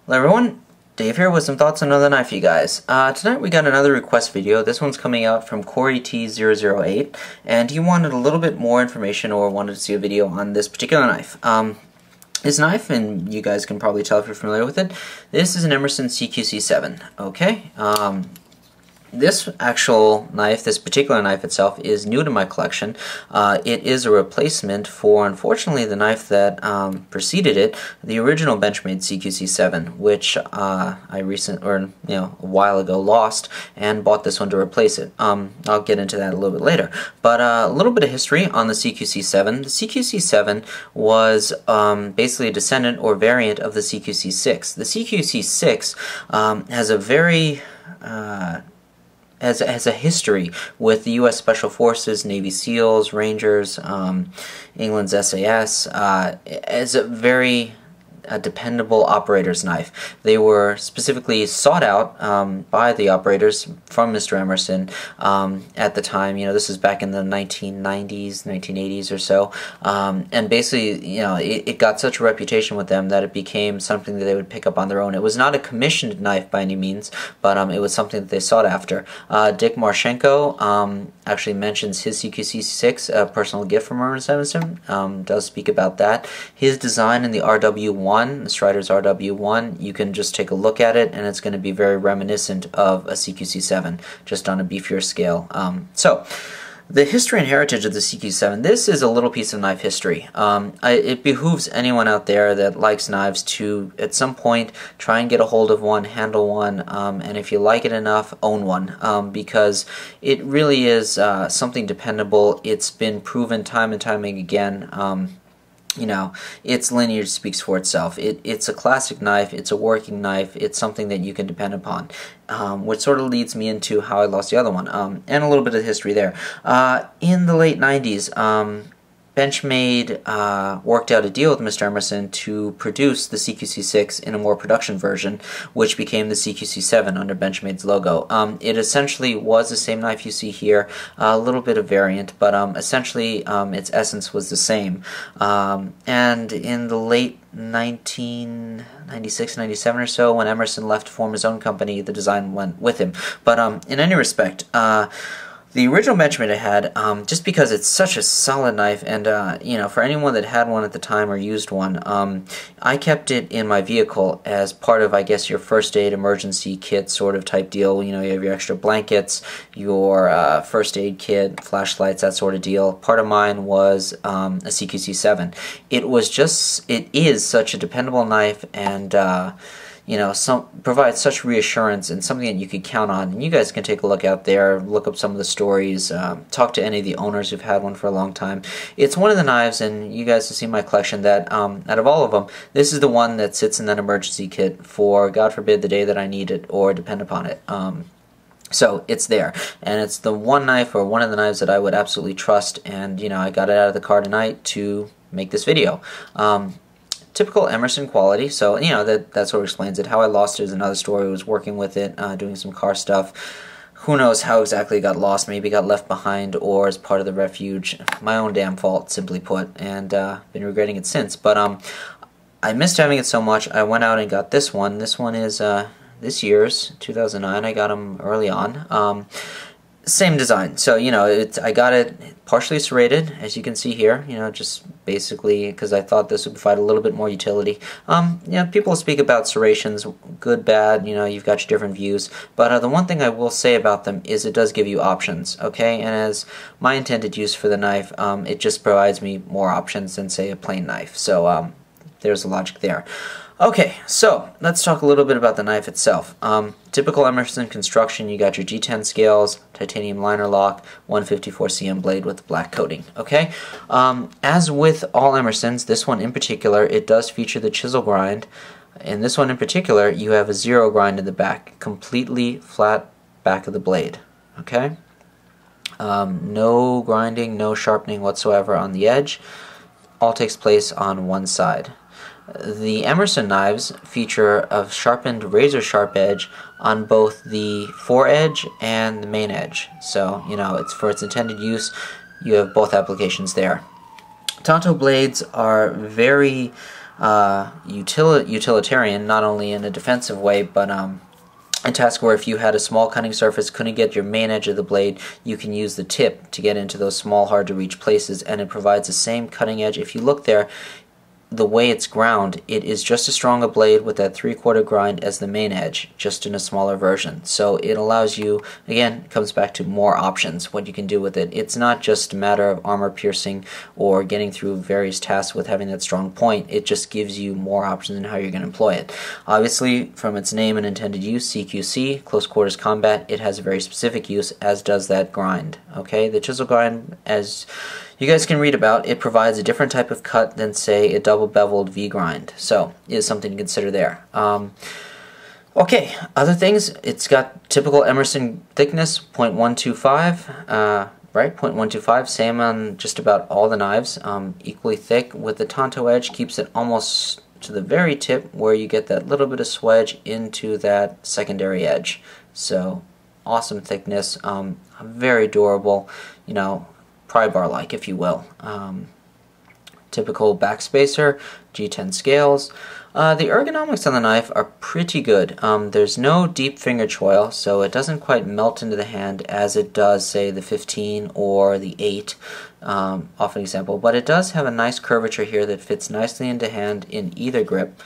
Hello everyone, Dave here with some thoughts on another knife for you guys. Tonight we got another request video. This one's coming out from Corey T008, and he wanted a little bit more information or wanted to see a video on this particular knife. This knife, and you guys can probably tell if you're familiar with it, this is an Emerson CQC-7, okay? This actual knife, this particular knife itself, is new to my collection. It is a replacement for, unfortunately, the knife that preceded it, the original Benchmade CQC-7, which a while ago lost and bought this one to replace it. I'll get into that a little bit later. But a little bit of history on the CQC-7. The CQC-7 was basically a descendant or variant of the CQC-6. The CQC-6 has a very has a history with the U.S. Special Forces, Navy SEALs, Rangers, England's SAS, as a very dependable operator's knife. They were specifically sought out by the operators from Mr. Emerson at the time. You know, this is back in the 1990s, 1980s or so, and basically, you know, it got such a reputation with them that it became something that they would pick up on their own. It was not a commissioned knife by any means, but it was something that they sought after. Dick Marchenko actually mentions his CQC-6, a personal gift from Emerson, does speak about that. His design in the RW1, the Strider's RW1, you can just take a look at it and it's going to be very reminiscent of a CQC-7, just on a beefier scale. So, the history and heritage of the CQ-7, this is a little piece of knife history. It behooves anyone out there that likes knives to, at some point, try and get a hold of one, handle one, and if you like it enough, own one, because it really is something dependable. It's been proven time and time again. You know, its lineage speaks for itself. It's a classic knife, it's a working knife, it's something that you can depend upon. Which sort of leads me into how I lost the other one, and a little bit of history there. In the late 90s, Benchmade worked out a deal with Mr. Emerson to produce the CQC-6 in a more production version, which became the CQC-7 under Benchmade's logo. It essentially was the same knife you see here, a little bit of variant, but essentially its essence was the same. And in the late 1996, 97 or so, when Emerson left to form his own company, the design went with him. But in any respect, the original Benchmade I had, just because it's such a solid knife, and you know, for anyone that had one at the time or used one, I kept it in my vehicle as part of, I guess, your first aid emergency kit sort of type deal. You know, you have your extra blankets, your first aid kit, flashlights, that sort of deal. Part of mine was a CQC-7. It is such a dependable knife, and you know, provides such reassurance and something that you could count on. And you guys can take a look out there, look up some of the stories, talk to any of the owners who've had one for a long time. It's one of the knives, and you guys have seen my collection, that out of all of them, this is the one that sits in that emergency kit for, God forbid, the day that I need it or depend upon it. So it's there, and it's the one knife, or one of the knives, that I would absolutely trust, and you know, I got it out of the car tonight to make this video. Typical Emerson quality, so you know, that sort of explains it. How I lost it is another story. I was working with it, doing some car stuff. Who knows how exactly it got lost? Maybe it got left behind or as part of the refuge. My own damn fault, simply put, and been regretting it since. But I missed having it so much, I went out and got this one. This one is this year's, 2009. I got them early on. Same design, so you know, I got it partially serrated, as you can see here. You know, just basically because I thought this would provide a little bit more utility. You know, people speak about serrations, good, bad. You know, you've got your different views. But the one thing I will say about them is it does give you options. Okay, and as my intended use for the knife, it just provides me more options than, say, a plain knife. So there's the logic there. Okay, so let's talk a little bit about the knife itself. Typical Emerson construction, you got your G10 scales, titanium liner lock, 154 cm blade with black coating. Okay, as with all Emersons, this one in particular, it does feature the chisel grind. In this one in particular, you have a zero grind in the back, completely flat back of the blade. Okay, no grinding, no sharpening whatsoever on the edge. All takes place on one side. The Emerson knives feature a sharpened razor-sharp edge on both the foredge and the main edge. So, you know, it's for its intended use. You have both applications there. Tanto blades are very utilitarian, not only in a defensive way, but a task where if you had a small cutting surface, couldn't get your main edge of the blade, you can use the tip to get into those small, hard to reach places, and it provides the same cutting edge. If you look there, the way it's ground, it is just as strong a blade with that 3/4 grind as the main edge, just in a smaller version. So it allows you, again, it comes back to more options, what you can do with it. It's not just a matter of armor piercing or getting through various tasks with having that strong point. It just gives you more options in how you're going to employ it. Obviously, from its name and intended use, CQC, close quarters combat, it has a very specific use, as does that grind. Okay, the chisel grind, as you guys can read about, it provides a different type of cut than, say, a double beveled V-grind. So, it is something to consider there. Okay, other things, it's got typical Emerson thickness, 0.125, right, 0.125, same on just about all the knives, equally thick, with the Tanto edge, keeps it almost to the very tip where you get that little bit of swedge into that secondary edge. So, awesome thickness, very durable, you know, pry bar like, if you will. Typical backspacer, G10 scales. The ergonomics on the knife are pretty good. There's no deep finger choil, so it doesn't quite melt into the hand as it does, say, the 15 or the 8, off an example, but it does have a nice curvature here that fits nicely into hand in either grip,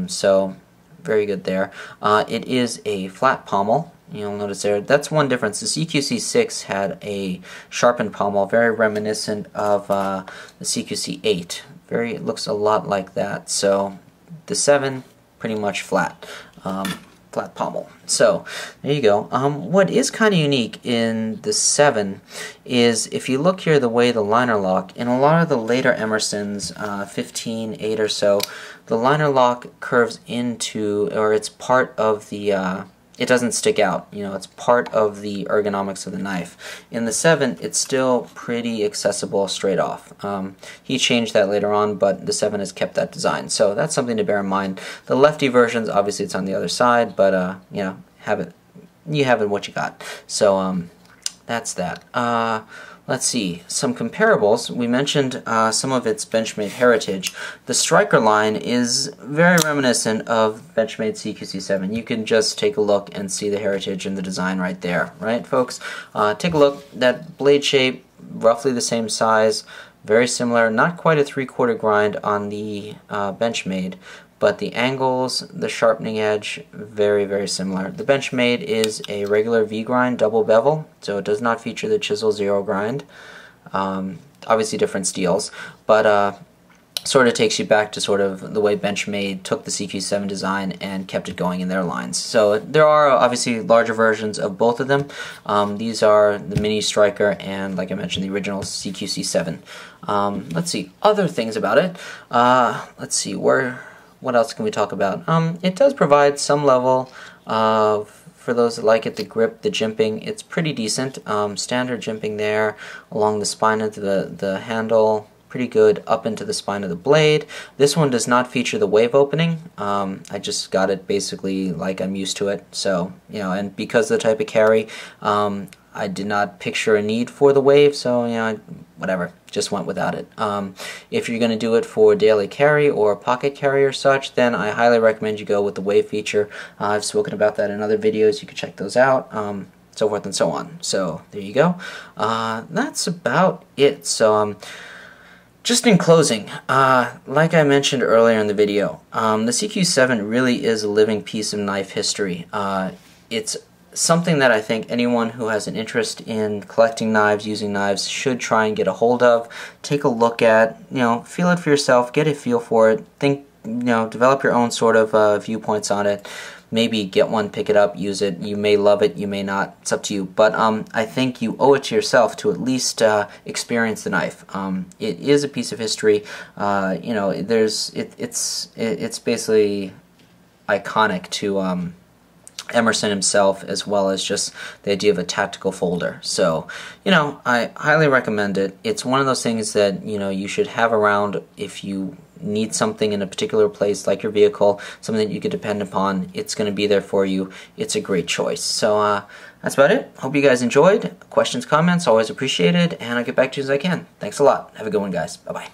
so very good there. It is a flat pommel. You'll notice there, that's one difference. The CQC-6 had a sharpened pommel, very reminiscent of the CQC-8. It looks a lot like that. So the 7, pretty much flat, flat pommel. So there you go. What is kind of unique in the 7 is, if you look here, the way the liner lock, in a lot of the later Emersons, 15, 8 or so, the liner lock curves into, or it's part of the it doesn't stick out, you know, it's part of the ergonomics of the knife. In the 7, it's still pretty accessible straight off. He changed that later on, but the 7 has kept that design, so that's something to bear in mind. The lefty versions, obviously it's on the other side, but you know, you have it what you got. So that's that. Let's see, some comparables. We mentioned some of its Benchmade heritage. The striker line is very reminiscent of Benchmade CQC-7. You can just take a look and see the heritage and the design right there, right, folks? Take a look. That blade shape, roughly the same size, very similar. Not quite a 3/4 grind on the Benchmade, but the angles, the sharpening edge, very, very similar. The Benchmade is a regular V-grind double bevel, so it does not feature the chisel 0 grind. Obviously different steels, but sort of takes you back to sort of the way Benchmade took the CQ-7 design and kept it going in their lines. So there are obviously larger versions of both of them. These are the mini striker and, like I mentioned, the original CQC-7. Let's see, other things about it. Let's see, what else can we talk about? It does provide some level of, for those that like it, the grip, the jimping, it's pretty decent. Standard jimping there along the spine of the handle, pretty good up into the spine of the blade. This one does not feature the wave opening. I just got it basically like I'm used to it. So, you know, and because of the type of carry, I did not picture a need for the wave, so, you know, whatever, just went without it. If you're going to do it for daily carry or pocket carry or such, then I highly recommend you go with the wave feature. I've spoken about that in other videos, you can check those out, so forth and so on. So, there you go. That's about it. So, just in closing, like I mentioned earlier in the video, the CQ-7 really is a living piece of knife history. It's something that I think anyone who has an interest in collecting knives, using knives, should try and get a hold of. Take a look at, you know, feel it for yourself, get a feel for it, think, you know, develop your own sort of viewpoints on it. Maybe get one, pick it up, use it. You may love it, you may not. It's up to you. But I think you owe it to yourself to at least experience the knife. It is a piece of history. You know, it's basically iconic to Emerson himself, as well as just the idea of a tactical folder. So, you know, I highly recommend it. It's one of those things that, you know, you should have around if you need something in a particular place, like your vehicle, something that you can depend upon. It's going to be there for you. It's a great choice. So that's about it. Hope you guys enjoyed. Questions, comments, always appreciated, and I'll get back to you as I can. Thanks a lot. Have a good one, guys. Bye-bye.